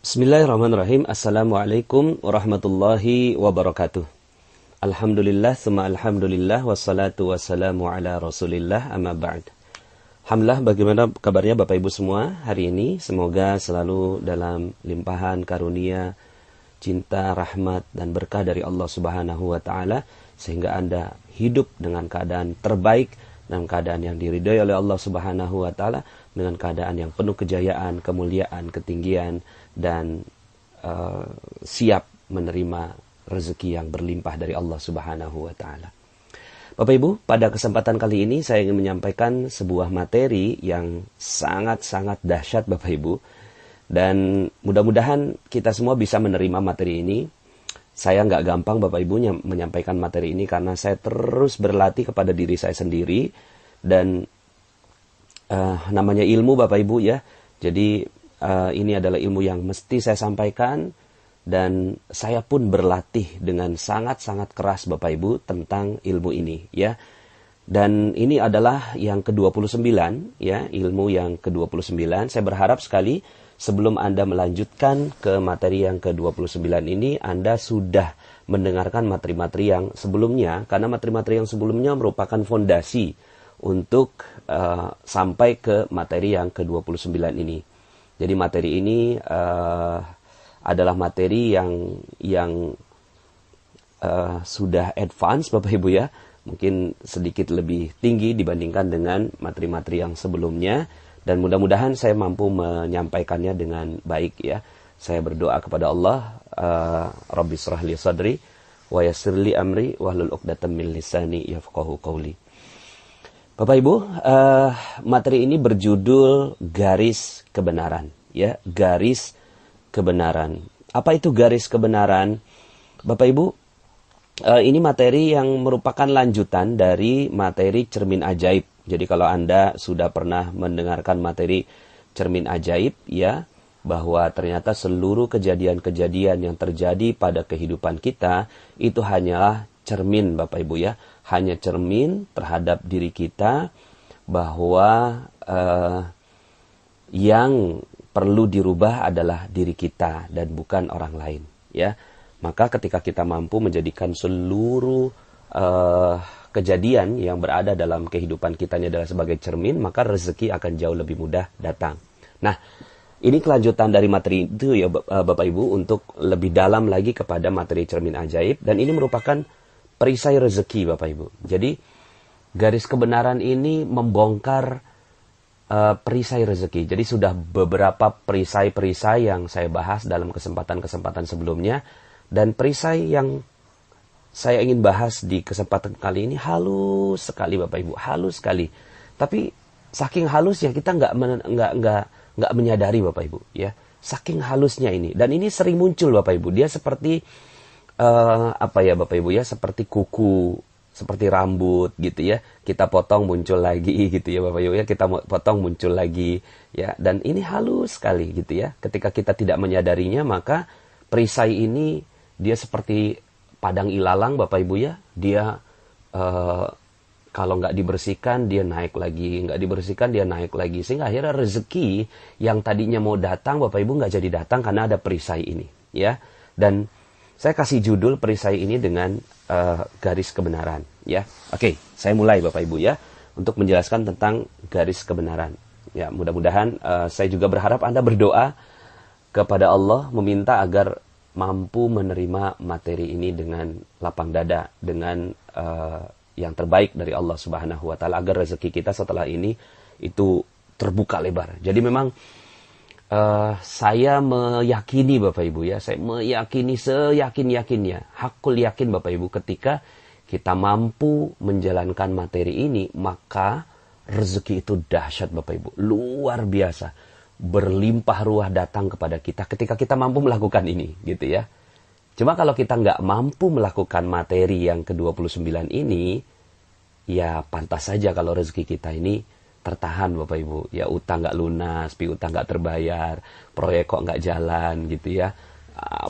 Bismillahirrahmanirrahim. Assalamualaikum warahmatullahi wabarakatuh. Alhamdulillah, summa alhamdulillah, wassalatu wassalamu ala rasulillah, amma ba'd. Alhamdulillah, bagaimana kabarnya Bapak Ibu semua hari ini? Semoga selalu dalam limpahan karunia, cinta, rahmat, dan berkah dari Allah Subhanahu wa Ta'ala, sehingga Anda hidup dengan keadaan terbaik, dalam keadaan yang diridhai oleh Allah Subhanahu wa Ta'ala, dengan keadaan yang penuh kejayaan, kemuliaan, ketinggian, dan siap menerima rezeki yang berlimpah dari Allah Subhanahu wa Ta'ala. Bapak Ibu, pada kesempatan kali ini saya ingin menyampaikan sebuah materi yang sangat-sangat dahsyat Bapak Ibu, dan mudah-mudahan kita semua bisa menerima materi ini. Saya nggak gampang Bapak Ibu menyampaikan materi ini karena saya terus berlatih kepada diri saya sendiri, dan namanya ilmu Bapak Ibu ya. Jadi ini adalah ilmu yang mesti saya sampaikan, dan saya pun berlatih dengan sangat-sangat keras Bapak Ibu tentang ilmu ini ya. Dan ini adalah yang ke-29 ya, ilmu yang ke-29. Saya berharap sekali sebelum Anda melanjutkan ke materi yang ke-29 ini, Anda sudah mendengarkan materi-materi yang sebelumnya, karena materi-materi yang sebelumnya merupakan fondasi untuk sampai ke materi yang ke-29 ini. Jadi materi ini adalah materi yang sudah advance Bapak Ibu ya. Mungkin sedikit lebih tinggi dibandingkan dengan materi-materi yang sebelumnya. Dan mudah-mudahan saya mampu menyampaikannya dengan baik ya. Saya berdoa kepada Allah, Rabbi shrah li sadri wa yassir li amri wahlul 'uqdatam min lisani yafqahu qawli. Bapak Ibu, materi ini berjudul garis kebenaran ya, garis kebenaran. Apa itu garis kebenaran? Bapak Ibu, ini materi yang merupakan lanjutan dari materi cermin ajaib. Jadi kalau Anda sudah pernah mendengarkan materi cermin ajaib ya, bahwa ternyata seluruh kejadian-kejadian yang terjadi pada kehidupan kita itu hanyalah cermin Bapak Ibu ya, hanya cermin terhadap diri kita, bahwa yang perlu dirubah adalah diri kita dan bukan orang lain ya. Maka ketika kita mampu menjadikan seluruh kejadian yang berada dalam kehidupan kita ini adalah sebagai cermin, maka rezeki akan jauh lebih mudah datang. Nah, ini kelanjutan dari materi itu ya Bapak Ibu, untuk lebih dalam lagi kepada materi cermin ajaib, dan ini merupakan perisai rezeki Bapak Ibu. Jadi garis kebenaran ini membongkar perisai rezeki. Jadi sudah beberapa perisai-perisai yang saya bahas dalam kesempatan-kesempatan sebelumnya, dan perisai yang saya ingin bahas di kesempatan kali ini halus sekali Bapak Ibu, halus sekali. Tapi saking halusnya kita nggak menyadari Bapak Ibu ya. Saking halusnya ini, dan ini sering muncul Bapak Ibu. Dia seperti apa ya Bapak Ibu ya, seperti kuku, seperti rambut gitu ya. Kita potong muncul lagi gitu ya Bapak Ibu ya. Kita potong muncul lagi ya. Dan ini halus sekali gitu ya. Ketika kita tidak menyadarinya, maka perisai ini dia seperti padang ilalang Bapak Ibu ya. Dia kalau nggak dibersihkan dia naik lagi, nggak dibersihkan dia naik lagi, sehingga akhirnya rezeki yang tadinya mau datang Bapak Ibu nggak jadi datang karena ada perisai ini ya. Dan saya kasih judul perisai ini dengan garis kebenaran ya. Oke, saya mulai Bapak Ibu ya, untuk menjelaskan tentang garis kebenaran ya. Mudah-mudahan saya juga berharap Anda berdoa kepada Allah, meminta agar mampu menerima materi ini dengan lapang dada, dengan yang terbaik dari Allah Subhanahu wa Ta'ala, agar rezeki kita setelah ini itu terbuka lebar. Jadi memang saya meyakini Bapak Ibu ya, saya meyakini seyakin-yakinnya, hakul yakin Bapak Ibu, ketika kita mampu menjalankan materi ini, maka rezeki itu dahsyat Bapak Ibu, luar biasa, berlimpah ruah datang kepada kita ketika kita mampu melakukan ini gitu ya. Cuma kalau kita nggak mampu melakukan materi yang ke-29 ini, ya pantas saja kalau rezeki kita ini tertahan Bapak Ibu ya. Utang nggak lunas, piutang nggak terbayar, proyek kok nggak jalan gitu ya.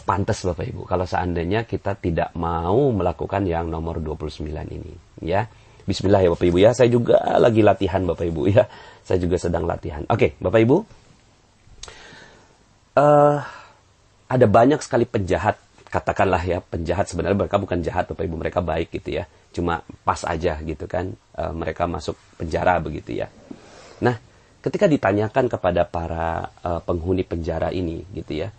Pantas Bapak Ibu kalau seandainya kita tidak mau melakukan yang nomor 29 ini ya. Bismillah ya Bapak Ibu ya. Saya juga lagi latihan Bapak Ibu ya. Saya juga sedang latihan. Oke Bapak Ibu, ada banyak sekali penjahat, katakanlah ya, penjahat sebenarnya mereka bukan jahat Bapak Ibu, mereka baik gitu ya. Cuma pas aja gitu kan, mereka masuk penjara begitu ya. Nah, ketika ditanyakan kepada para penghuni penjara ini gitu ya,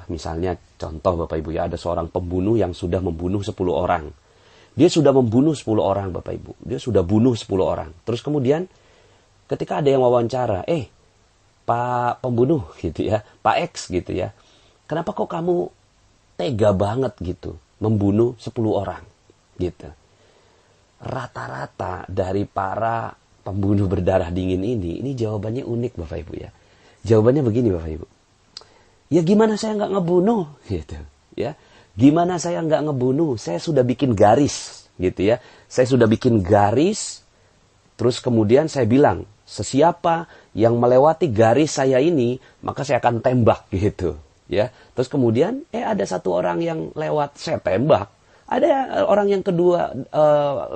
misalnya contoh Bapak Ibu ya, ada seorang pembunuh yang sudah membunuh 10 orang. Dia sudah membunuh 10 orang Bapak Ibu. Dia sudah bunuh 10 orang. Terus kemudian ketika ada yang wawancara, Pak pembunuh gitu ya, Pak X gitu ya, kenapa kok kamu tega banget gitu membunuh 10 orang gitu. Rata-rata dari para pembunuh berdarah dingin ini jawabannya unik Bapak Ibu ya. Jawabannya begini Bapak Ibu. Ya gimana saya nggak ngebunuh gitu ya. Gimana saya nggak ngebunuh? Saya sudah bikin garis gitu ya. Saya sudah bikin garis. Terus kemudian saya bilang, sesiapa yang melewati garis saya ini, maka saya akan tembak gitu ya. Terus kemudian ada satu orang yang lewat, saya tembak. Ada orang yang kedua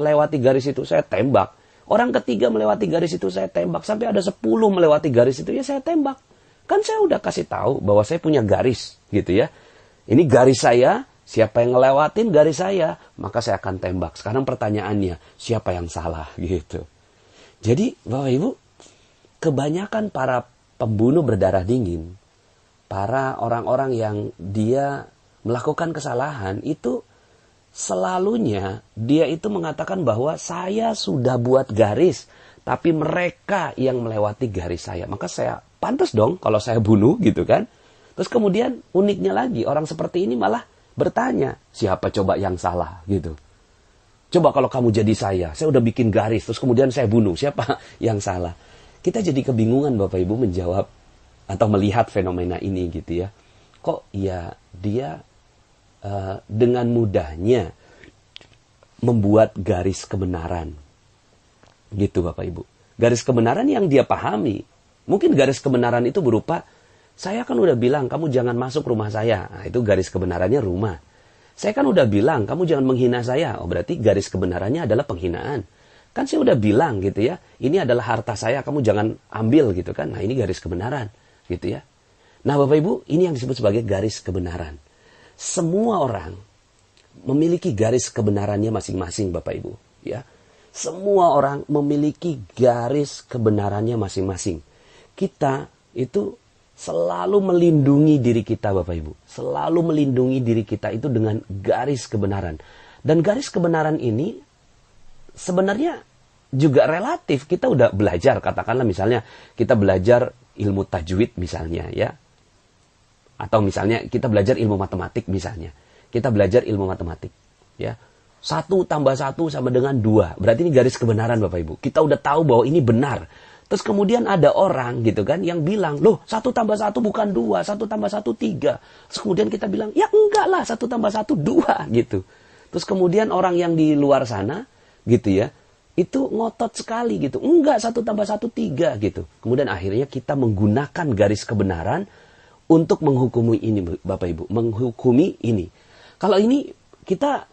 lewati garis itu, saya tembak. Orang ketiga melewati garis itu, saya tembak. Sampai ada 10 melewati garis itu, ya saya tembak. Kan saya udah kasih tahu bahwa saya punya garis gitu ya. Ini garis saya, siapa yang ngelewatin garis saya, maka saya akan tembak. Sekarang pertanyaannya, siapa yang salah gitu. Jadi Bapak Ibu, kebanyakan para pembunuh berdarah dingin, para orang-orang yang dia melakukan kesalahan itu selalunya dia itu mengatakan bahwa saya sudah buat garis, tapi mereka yang melewati garis saya. Maka saya pantas dong kalau saya bunuh gitu kan. Terus kemudian uniknya lagi, orang seperti ini malah bertanya, siapa coba yang salah gitu. Coba kalau kamu jadi saya udah bikin garis, terus kemudian saya bunuh, siapa yang salah? Kita jadi kebingungan Bapak Ibu menjawab atau melihat fenomena ini gitu ya. Kok ya dia dengan mudahnya membuat garis kebenaran gitu Bapak Ibu. Garis kebenaran yang dia pahami. Mungkin garis kebenaran itu berupa, saya kan udah bilang kamu jangan masuk rumah saya. Nah, itu garis kebenarannya rumah. Saya kan udah bilang kamu jangan menghina saya. Oh berarti garis kebenarannya adalah penghinaan. Kan saya udah bilang gitu ya, ini adalah harta saya, kamu jangan ambil gitu kan. Nah ini garis kebenaran gitu ya. Nah Bapak Ibu, ini yang disebut sebagai garis kebenaran. Semua orang memiliki garis kebenarannya masing-masing Bapak Ibu ya. Semua orang memiliki garis kebenarannya masing-masing. Kita itu selalu melindungi diri kita Bapak Ibu. Selalu melindungi diri kita itu dengan garis kebenaran. Dan garis kebenaran ini sebenarnya juga relatif. Kita udah belajar, katakanlah misalnya kita belajar ilmu tajwid misalnya ya. Atau misalnya kita belajar ilmu matematik misalnya. Kita belajar ilmu matematik ya. 1 tambah 1 sama dengan 2. Berarti ini garis kebenaran Bapak Ibu. Kita udah tahu bahwa ini benar. Terus kemudian ada orang gitu kan yang bilang, loh 1 tambah 1 bukan 2, 1 tambah 1 3. Terus kemudian kita bilang, ya enggak lah 1 tambah 1 2 gitu. Terus kemudian orang yang di luar sana gitu ya, itu ngotot sekali gitu. Enggak 1 tambah 1 3 gitu. Kemudian akhirnya kita menggunakan garis kebenaran untuk menghukumi ini Bapak Ibu. Menghukumi ini. Kalau ini kita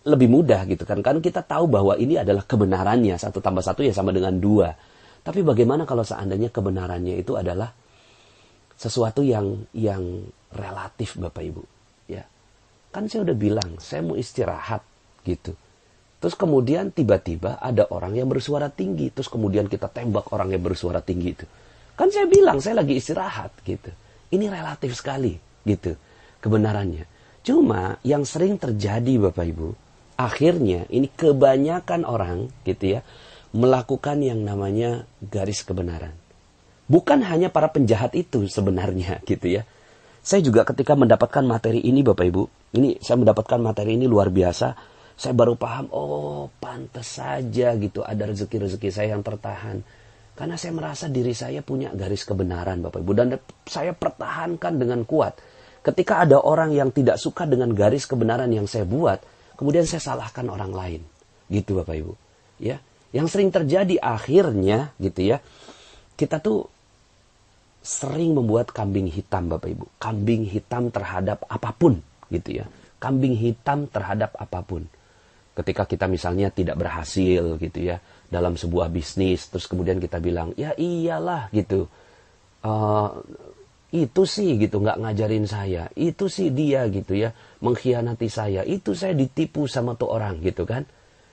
lebih mudah gitu kan. Kan kita tahu bahwa ini adalah kebenarannya. 1 tambah 1 ya sama dengan 2. Tapi bagaimana kalau seandainya kebenarannya itu adalah sesuatu yang relatif Bapak Ibu, ya. Kan saya udah bilang, saya mau istirahat gitu. Terus kemudian tiba-tiba ada orang yang bersuara tinggi, terus kemudian kita tembak orang yang bersuara tinggi itu. Kan saya bilang saya lagi istirahat gitu. Ini relatif sekali gitu kebenarannya. Cuma yang sering terjadi Bapak Ibu, akhirnya ini kebanyakan orang gitu ya, melakukan yang namanya garis kebenaran. Bukan hanya para penjahat itu sebenarnya gitu ya. Saya juga ketika mendapatkan materi ini Bapak Ibu, ini saya mendapatkan materi ini luar biasa. Saya baru paham, oh pantas saja gitu ada rezeki-rezeki saya yang tertahan. Karena saya merasa diri saya punya garis kebenaran Bapak Ibu. Dan saya pertahankan dengan kuat. Ketika ada orang yang tidak suka dengan garis kebenaran yang saya buat, kemudian saya salahkan orang lain. Gitu Bapak Ibu. Ya. Yang sering terjadi akhirnya gitu ya, kita tuh sering membuat kambing hitam Bapak Ibu. Kambing hitam terhadap apapun gitu ya. Kambing hitam terhadap apapun. Ketika kita misalnya tidak berhasil gitu ya dalam sebuah bisnis, terus kemudian kita bilang, ya iyalah gitu. itu sih gitu nggak ngajarin saya, itu sih dia gitu ya mengkhianati saya, itu saya ditipu sama tuh orang gitu kan.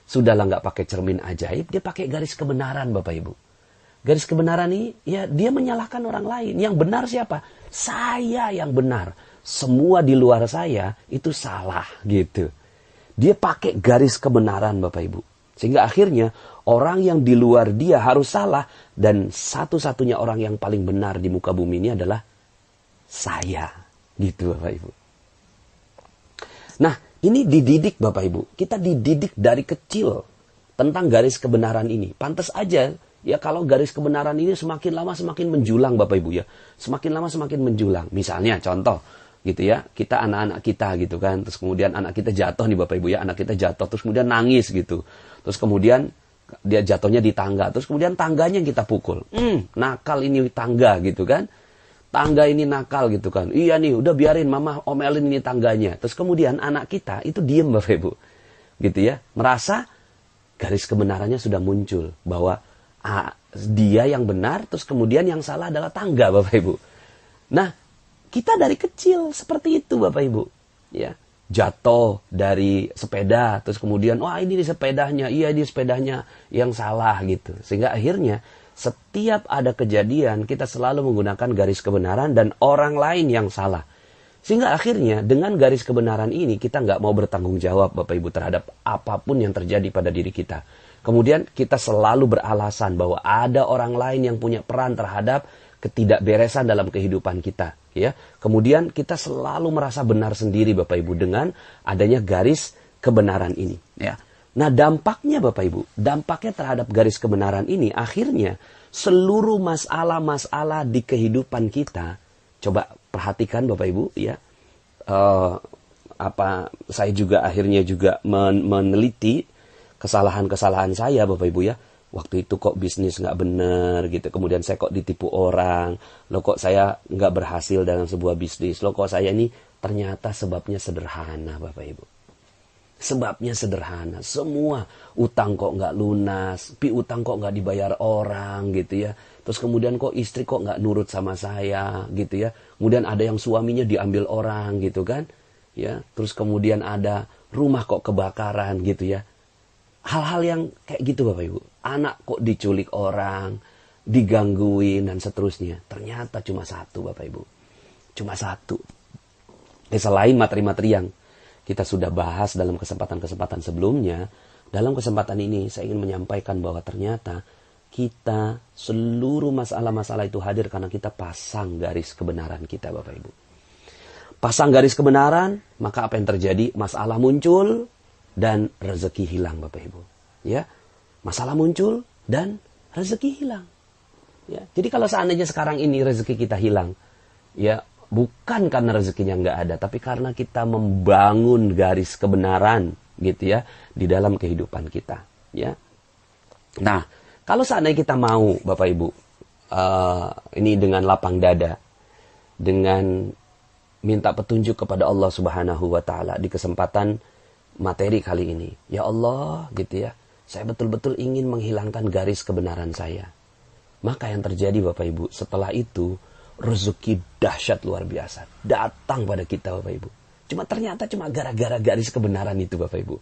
Sudahlah nggak pakai cermin ajaib, dia pakai garis kebenaran Bapak Ibu. Garis kebenaran ini ya dia menyalahkan orang lain. Yang benar siapa? Saya yang benar. Semua di luar saya itu salah gitu. Dia pakai garis kebenaran Bapak Ibu. Sehingga akhirnya orang yang di luar dia harus salah. Dan satu-satunya orang yang paling benar di muka bumi ini adalah saya. Gitu Bapak Ibu. Nah ini dididik Bapak Ibu. Kita dididik dari kecil tentang garis kebenaran ini. Pantas aja ya kalau garis kebenaran ini semakin lama semakin menjulang Bapak Ibu ya. Semakin lama semakin menjulang. Misalnya contoh gitu ya, kita anak-anak kita gitu kan, terus kemudian anak kita jatuh nih Bapak Ibu ya, anak kita jatuh terus kemudian nangis gitu, terus kemudian dia jatuhnya di tangga, terus kemudian tangganya kita pukul, nakal ini tangga gitu kan, tangga ini nakal gitu kan, iya nih udah biarin mama omelin ini tangganya, terus kemudian anak kita itu diem Bapak Ibu, gitu ya, merasa garis kebenarannya sudah muncul bahwa dia yang benar, terus kemudian yang salah adalah tangga Bapak Ibu. Nah kita dari kecil seperti itu Bapak Ibu, ya jatuh dari sepeda, terus kemudian wah ini di sepedanya, iya di sepedanya yang salah gitu, sehingga akhirnya setiap ada kejadian kita selalu menggunakan garis kebenaran dan orang lain yang salah, sehingga akhirnya dengan garis kebenaran ini kita nggak mau bertanggung jawab Bapak Ibu terhadap apapun yang terjadi pada diri kita. Kemudian kita selalu beralasan bahwa ada orang lain yang punya peran terhadap ketidakberesan dalam kehidupan kita. Ya, kemudian kita selalu merasa benar sendiri Bapak Ibu dengan adanya garis kebenaran ini. Ya, nah dampaknya Bapak Ibu, dampaknya terhadap garis kebenaran ini akhirnya seluruh masalah-masalah di kehidupan kita, coba perhatikan Bapak Ibu ya, saya juga akhirnya juga meneliti kesalahan-kesalahan saya Bapak Ibu ya. Waktu itu kok bisnis nggak bener gitu. Kemudian saya kok ditipu orang. Loh kok saya nggak berhasil dalam sebuah bisnis. Loh kok saya ini ternyata sebabnya sederhana Bapak Ibu. Sebabnya sederhana. Semua utang kok nggak lunas. Piutang kok nggak dibayar orang gitu ya. Terus kemudian kok istri kok nggak nurut sama saya gitu ya. Kemudian ada yang suaminya diambil orang gitu kan. Ya. Terus kemudian ada rumah kok kebakaran gitu ya. Hal-hal yang kayak gitu Bapak Ibu. Anak kok diculik orang, digangguin dan seterusnya. Ternyata cuma satu Bapak Ibu. Cuma satu. Selain materi-materi yang kita sudah bahas dalam kesempatan-kesempatan sebelumnya, dalam kesempatan ini saya ingin menyampaikan bahwa ternyata kita seluruh masalah-masalah itu hadir karena kita pasang garis kebenaran kita Bapak Ibu. Pasang garis kebenaran, maka apa yang terjadi? Masalah muncul dan rezeki hilang Bapak Ibu. Ya, masalah muncul dan rezeki hilang. Ya, jadi kalau seandainya sekarang ini rezeki kita hilang, ya bukan karena rezekinya nggak ada, tapi karena kita membangun garis kebenaran, gitu ya, di dalam kehidupan kita. Ya, nah kalau seandainya kita mau, Bapak Ibu, ini dengan lapang dada, dengan minta petunjuk kepada Allah Subhanahu Wa Taala di kesempatan materi kali ini, ya Allah, gitu ya, saya betul-betul ingin menghilangkan garis kebenaran saya. Maka yang terjadi Bapak Ibu, setelah itu rezeki dahsyat luar biasa datang pada kita Bapak Ibu. Ternyata cuma gara-gara garis kebenaran itu Bapak Ibu.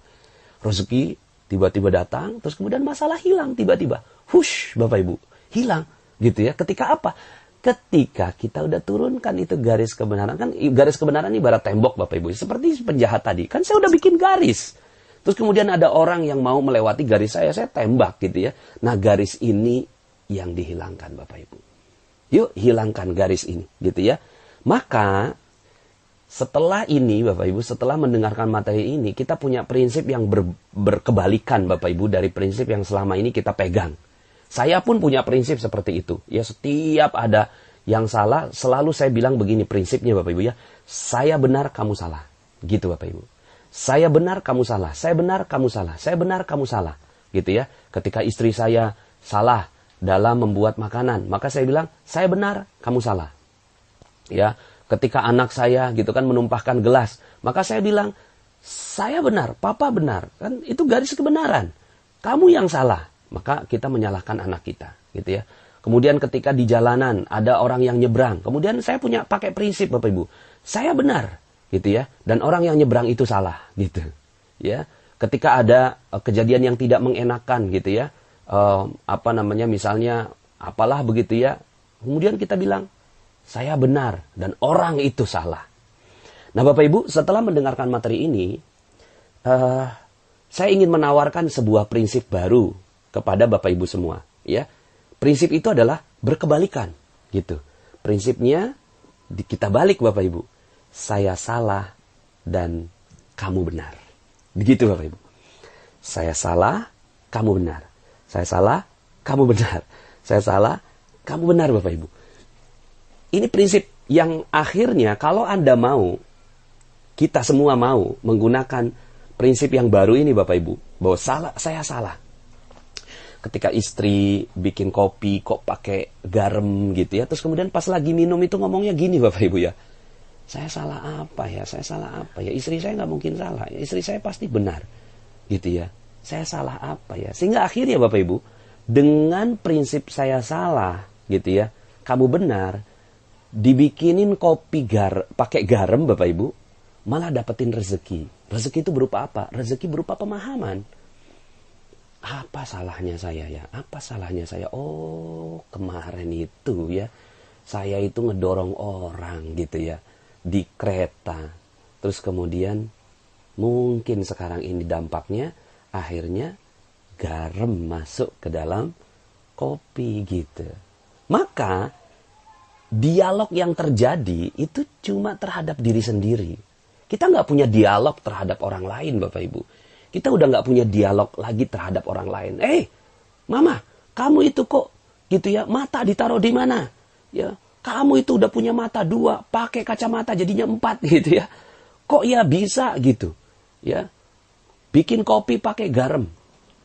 Rezeki tiba-tiba datang, terus kemudian masalah hilang tiba-tiba. Hush Bapak Ibu, hilang gitu ya. Ketika apa? Ketika kita udah turunkan itu garis kebenaran. Kan garis kebenaran ibarat tembok Bapak Ibu. Seperti penjahat tadi. Kan saya udah bikin garis. Terus kemudian ada orang yang mau melewati garis saya tembak gitu ya. Nah garis ini yang dihilangkan Bapak Ibu. Yuk hilangkan garis ini gitu ya. Maka setelah ini Bapak Ibu, setelah mendengarkan materi ini, kita punya prinsip yang berkebalikan Bapak Ibu dari prinsip yang selama ini kita pegang. Saya pun punya prinsip seperti itu. Ya setiap ada yang salah, selalu saya bilang begini prinsipnya Bapak Ibu ya. Saya benar, kamu salah. Gitu Bapak Ibu. Saya benar, kamu salah. Saya benar, kamu salah. Saya benar, kamu salah. Gitu ya. Ketika istri saya salah dalam membuat makanan, maka saya bilang, saya benar, kamu salah. Ya. Ketika anak saya gitu kan menumpahkan gelas, maka saya bilang, saya benar, papa benar. Kan itu garis kebenaran. Kamu yang salah. Maka kita menyalahkan anak kita, gitu ya. Kemudian ketika di jalanan ada orang yang nyebrang, kemudian saya punya pakai prinsip Bapak Ibu, saya benar, gitu ya, dan orang yang nyebrang itu salah, gitu, ya. Ketika ada kejadian yang tidak mengenakan, gitu ya, misalnya apalah begitu ya, kemudian kita bilang saya benar dan orang itu salah. Nah Bapak Ibu, setelah mendengarkan materi ini, saya ingin menawarkan sebuah prinsip baru kepada Bapak Ibu semua, ya. Prinsip itu adalah berkebalikan, gitu. Prinsipnya kita balik Bapak Ibu. Saya salah dan kamu benar. Begitu Bapak Ibu. Saya salah, kamu benar. Saya salah, kamu benar. Saya salah, kamu benar Bapak Ibu. Ini prinsip yang akhirnya kalau Anda mau, kita semua mau menggunakan prinsip yang baru ini Bapak Ibu. Bahwa saya salah. Ketika istri bikin kopi kok pakai garam gitu ya. Terus kemudian pas lagi minum itu ngomongnya gini Bapak Ibu ya. Saya salah apa ya? Saya salah apa ya? Istri saya nggak mungkin salah. Istri saya pasti benar. Gitu ya. Saya salah apa ya? Sehingga akhirnya Bapak Ibu, dengan prinsip saya salah gitu ya. Kamu benar. Dibikinin kopi pakai garam Bapak Ibu. Malah dapetin rezeki. Rezeki itu berupa apa? Rezeki berupa pemahaman. Apa salahnya saya ya? Apa salahnya saya? Oh, kemarin itu ya, saya itu ngedorong orang gitu ya, di kereta. Terus kemudian, mungkin sekarang ini dampaknya, akhirnya garam masuk ke dalam kopi gitu. Maka, dialog yang terjadi itu cuma terhadap diri sendiri. Kita nggak punya dialog terhadap orang lain Bapak Ibu. Kita udah nggak punya dialog lagi terhadap orang lain. Mama, kamu itu kok gitu ya, mata ditaruh di mana? Ya, kamu itu udah punya mata 2, pakai kacamata jadinya 4 gitu ya. Kok ya bisa gitu? Ya, bikin kopi pakai garam.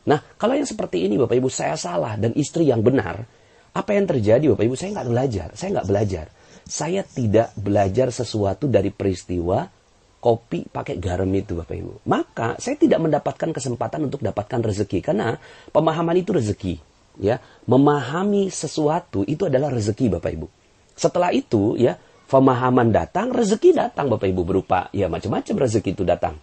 Nah, kalau yang seperti ini Bapak Ibu, saya salah dan istri yang benar. Apa yang terjadi Bapak Ibu? Saya nggak belajar. Saya tidak belajar sesuatu dari peristiwa kopi pakai garam itu Bapak Ibu. Maka saya tidak mendapatkan kesempatan untuk dapatkan rezeki. Karena pemahaman itu rezeki. Ya, memahami sesuatu itu adalah rezeki Bapak Ibu. Setelah itu ya, pemahaman datang, rezeki datang Bapak Ibu, berupa ya macam-macam rezeki itu datang.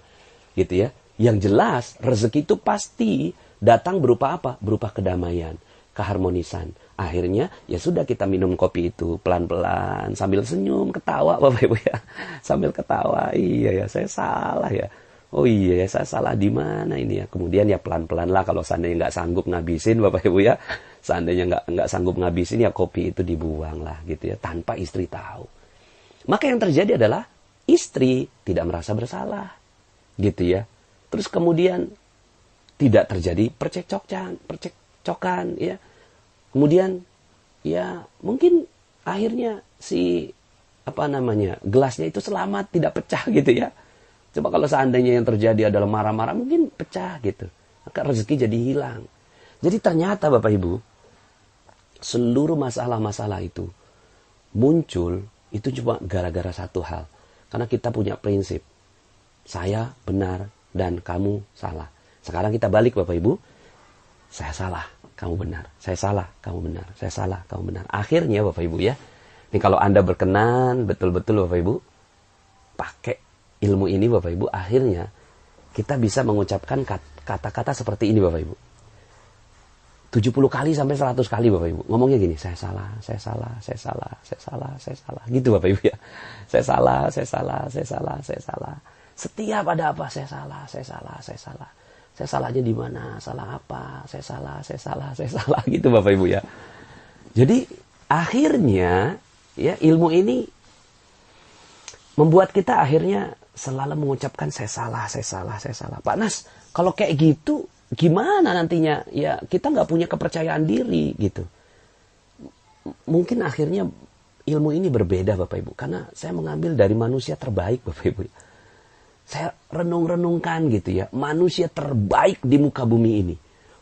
Gitu ya. Yang jelas rezeki itu pasti datang berupa apa? Berupa kedamaian, keharmonisan. Akhirnya ya sudah, kita minum kopi itu pelan-pelan sambil senyum, ketawa Bapak Ibu ya. Sambil ketawa, iya ya saya salah ya. Oh iya ya saya salah di mana ini ya. Kemudian ya pelan-pelan lah, kalau seandainya nggak sanggup ngabisin Bapak Ibu ya. Seandainya nggak sanggup ngabisin ya kopi itu dibuang lah gitu ya, tanpa istri tahu. Maka yang terjadi adalah istri tidak merasa bersalah gitu ya. Terus kemudian tidak terjadi percekcokan ya. Kemudian ya mungkin akhirnya gelasnya itu selamat, tidak pecah gitu ya. Coba kalau seandainya yang terjadi adalah marah-marah, mungkin pecah gitu. Maka rezeki jadi hilang. Jadi ternyata Bapak Ibu, seluruh masalah-masalah itu muncul itu cuma gara-gara satu hal. Karena kita punya prinsip, saya benar dan kamu salah. Sekarang kita balik Bapak Ibu, saya salah, kamu benar. Saya salah, kamu benar. Saya salah, kamu benar. Akhirnya Bapak Ibu ya, ini kalau Anda berkenan betul-betul Bapak Ibu, pakai ilmu ini Bapak Ibu, akhirnya kita bisa mengucapkan kata-kata seperti ini Bapak Ibu. 70 kali sampai 100 kali Bapak Ibu. Ngomongnya gini, saya salah, saya salah, saya salah, saya salah, saya salah. Gitu Bapak Ibu ya. Saya salah, saya salah, saya salah, saya salah. Setiap ada apa, saya salah, saya salah, saya salah. Saya salahnya di mana? Salah apa? Saya salah, saya salah, saya salah. Gitu Bapak Ibu ya. Jadi akhirnya ya ilmu ini membuat kita akhirnya selalu mengucapkan saya salah, saya salah, saya salah. Pak Nas, kalau kayak gitu gimana nantinya? Ya kita nggak punya kepercayaan diri gitu. Mungkin akhirnya ilmu ini berbeda Bapak Ibu. Karena saya mengambil dari manusia terbaik Bapak Ibu. Saya renung-renungkan gitu ya. Manusia terbaik di muka bumi ini.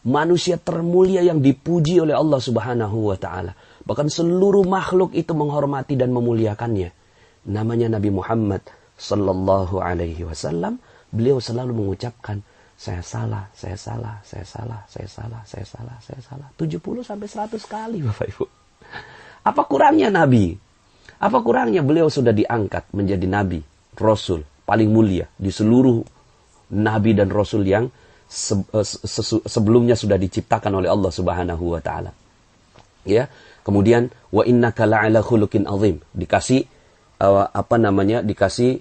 Manusia termulia yang dipuji oleh Allah Subhanahu wa Ta'ala. Bahkan seluruh makhluk itu menghormati dan memuliakannya. Namanya Nabi Muhammad Sallallahu Alaihi Wasallam. Beliau selalu mengucapkan, saya salah, saya salah, saya salah, saya salah, saya salah, saya salah. 70 sampai 100 kali Bapak Ibu. Apa kurangnya Nabi? Apa kurangnya beliau sudah diangkat menjadi Nabi, Rasul, paling mulia di seluruh Nabi dan Rasul yang sebelumnya sudah diciptakan oleh Allah Subhanahu wa Ta'ala. Ya, kemudian wa innaka la'ala khuluqin azim, dikasih dikasih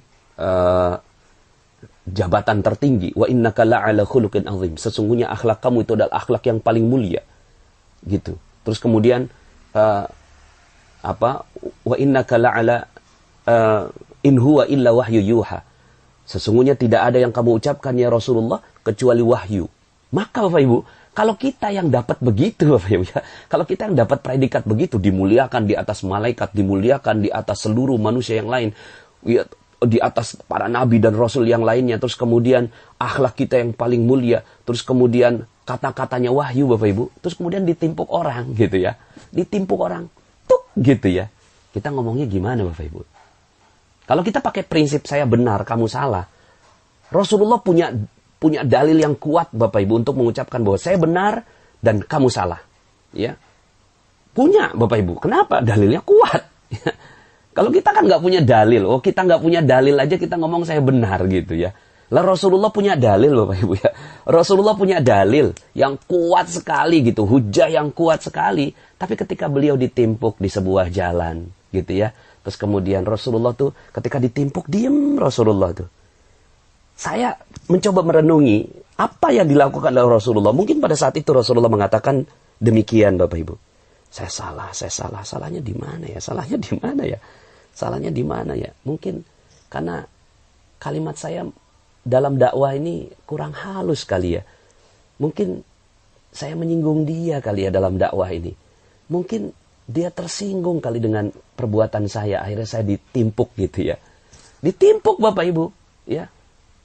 jabatan tertinggi. Wa innaka la'ala khuluqin azim, sesungguhnya akhlak kamu itu adalah akhlak yang paling mulia. Gitu. Terus kemudian wa innaka la'ala in huwa illa wahyu yuha, sesungguhnya tidak ada yang kamu ucapkan ya Rasulullah kecuali wahyu. Maka Bapak Ibu, kalau kita yang dapat begitu Bapak Ibu ya, kalau kita yang dapat predikat begitu, dimuliakan di atas malaikat, dimuliakan di atas seluruh manusia yang lain, ya, di atas para nabi dan rasul yang lainnya, terus kemudian akhlak kita yang paling mulia, terus kemudian kata-katanya wahyu Bapak Ibu, terus kemudian ditimpuk orang gitu ya, ditimpuk orang tuk gitu ya, kita ngomongnya gimana Bapak Ibu? Kalau kita pakai prinsip saya benar, kamu salah, Rasulullah punya dalil yang kuat Bapak Ibu untuk mengucapkan bahwa saya benar dan kamu salah. Ya, punya Bapak Ibu. Kenapa? Dalilnya kuat. Kalau kita kan nggak punya dalil, kita nggak punya dalil aja kita ngomong saya benar gitu ya. Lah Rasulullah punya dalil Bapak Ibu ya. Rasulullah punya dalil yang kuat sekali gitu, hujah yang kuat sekali. Tapi ketika beliau ditimpuk di sebuah jalan gitu ya, terus kemudian Rasulullah tuh ketika ditimpuk diem Rasulullah tuh. Saya mencoba merenungi apa yang dilakukan oleh Rasulullah. Mungkin pada saat itu Rasulullah mengatakan demikian Bapak Ibu. Saya salah. Salahnya di mana ya? Salahnya di mana ya? Salahnya di mana ya? Mungkin karena kalimat saya dalam dakwah ini kurang halus kali ya. Mungkin saya menyinggung dia kali ya dalam dakwah ini. Mungkin dia tersinggung kali dengan perbuatan saya. Akhirnya saya ditimpuk gitu ya. Ditimpuk Bapak Ibu. Ya.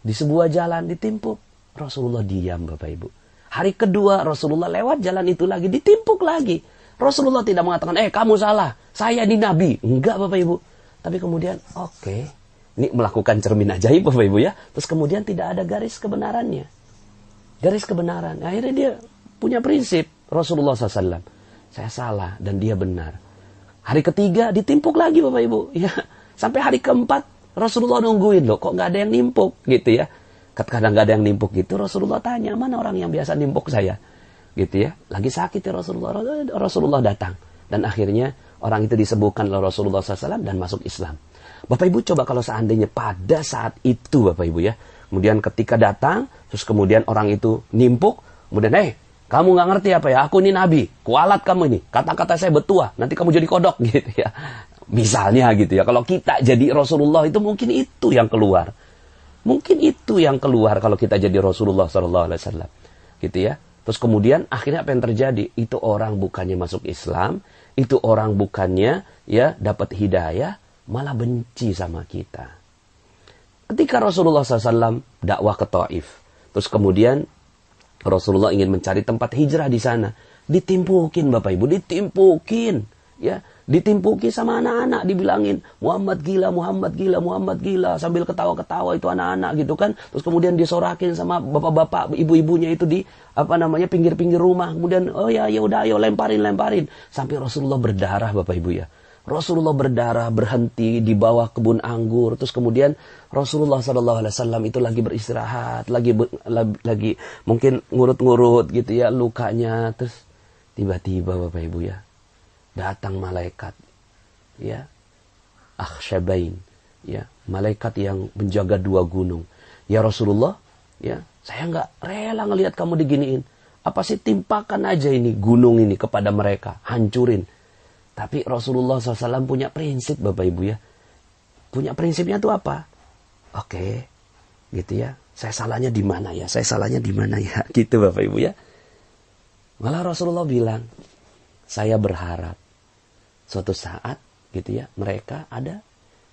Di sebuah jalan ditimpuk. Rasulullah diam Bapak Ibu. Hari kedua Rasulullah lewat jalan itu lagi. Ditimpuk lagi. Rasulullah tidak mengatakan, kamu salah. Saya ini Nabi. Enggak Bapak Ibu. Tapi kemudian, oke. Ini melakukan cermin ajaib Bapak Ibu ya. Terus kemudian tidak ada garis kebenarannya. Garis kebenaran. Akhirnya dia punya prinsip. Rasulullah SAW. Saya salah dan dia benar. Hari ketiga ditimpuk lagi Bapak Ibu. Ya. Sampai hari keempat Rasulullah nungguin loh. Kok nggak ada yang nimpuk gitu ya. Kadang nggak ada yang nimpuk gitu. Rasulullah tanya, mana orang yang biasa nimpuk saya? Gitu ya. Lagi sakit ya Rasulullah. Rasulullah datang. Dan akhirnya orang itu disembuhkan oleh Rasulullah SAW dan masuk Islam. Bapak Ibu coba kalau seandainya pada saat itu Bapak Ibu ya. Kemudian ketika datang, terus kemudian orang itu nimpuk. Kemudian, kamu nggak ngerti apa ya? Aku ini Nabi. Kualat kamu ini. Kata-kata saya betua. Nanti kamu jadi kodok gitu ya. Misalnya gitu ya. Kalau kita jadi Rasulullah itu mungkin itu yang keluar. Mungkin itu yang keluar kalau kita jadi Rasulullah SAW. Gitu ya. Terus kemudian akhirnya apa yang terjadi? Itu orang bukannya masuk Islam. Itu orang bukannya ya dapat hidayah. Malah benci sama kita. Ketika Rasulullah SAW dakwah ke Taif. Terus kemudian Rasulullah ingin mencari tempat hijrah di sana. Ditimpukin Bapak Ibu. Ditimpukin. Ya, ditimpuki sama anak-anak, dibilangin Muhammad gila, Muhammad gila, Muhammad gila, sambil ketawa-ketawa itu anak-anak gitu kan. Terus kemudian disorakin sama bapak-bapak, ibu-ibunya itu di pinggir-pinggir rumah. Kemudian ya udah ayo lemparin sampai Rasulullah berdarah Bapak Ibu ya. Rasulullah berdarah, berhenti di bawah kebun anggur. Terus kemudian Rasulullah SAW itu lagi beristirahat, lagi mungkin ngurut-ngurut gitu ya lukanya. Terus tiba-tiba Bapak Ibu ya, datang malaikat, ya, Akhsyabain, ya, malaikat yang menjaga dua gunung. Ya Rasulullah, ya, saya nggak rela ngelihat kamu diginiin. Apa sih, timpakan aja ini gunung ini kepada mereka, hancurin. Tapi Rasulullah SAW punya prinsip Bapak Ibu ya. Punya prinsipnya tuh apa? Oke, gitu ya. Saya salahnya di mana ya? Saya salahnya di mana ya? Gitu Bapak Ibu ya. Malah Rasulullah bilang, saya berharap suatu saat gitu ya, mereka ada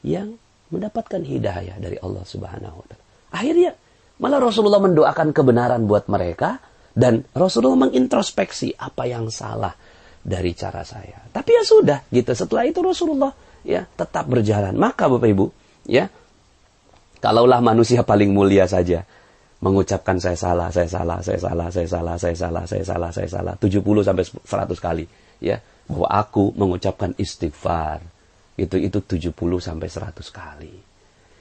yang mendapatkan hidayah dari Allah Subhanahu wa Ta'ala. Akhirnya malah Rasulullah mendoakan kebenaran buat mereka dan Rasulullah mengintrospeksi apa yang salah dari cara saya. Tapi ya sudah gitu. Setelah itu Rasulullah ya tetap berjalan. Maka Bapak Ibu ya, kalaulah manusia paling mulia saja mengucapkan saya salah 70 sampai 100 kali ya. bahwa aku mengucapkan istighfar. Itu 70 sampai 100 kali.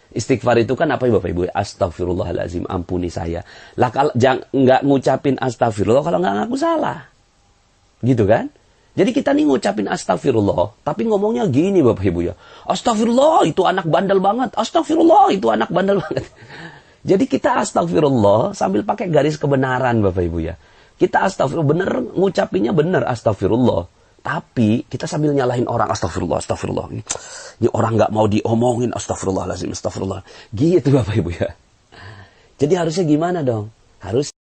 Istighfar itu kan apa ya Bapak Ibu? Astagfirullahaladzim, ampuni saya. Lah kalau nggak ngucapin astagfirullah kalau nggak ngaku salah. Gitu kan? Jadi kita nih ngucapin astagfirullah, tapi ngomongnya gini Bapak Ibu ya. Astagfirullah, itu anak bandel banget. Astagfirullah, itu anak bandel banget. Jadi kita astagfirullah sambil pakai garis kebenaran Bapak Ibu ya. Kita astagfirullah, bener ngucapinnya bener astagfirullah. Tapi kita sambil nyalahin orang, astagfirullah, astagfirullah. Ini orang nggak mau diomongin, astagfirullahaladzim, astagfirullah. Gitu Bapak Ibu ya. Jadi harusnya gimana dong? Harus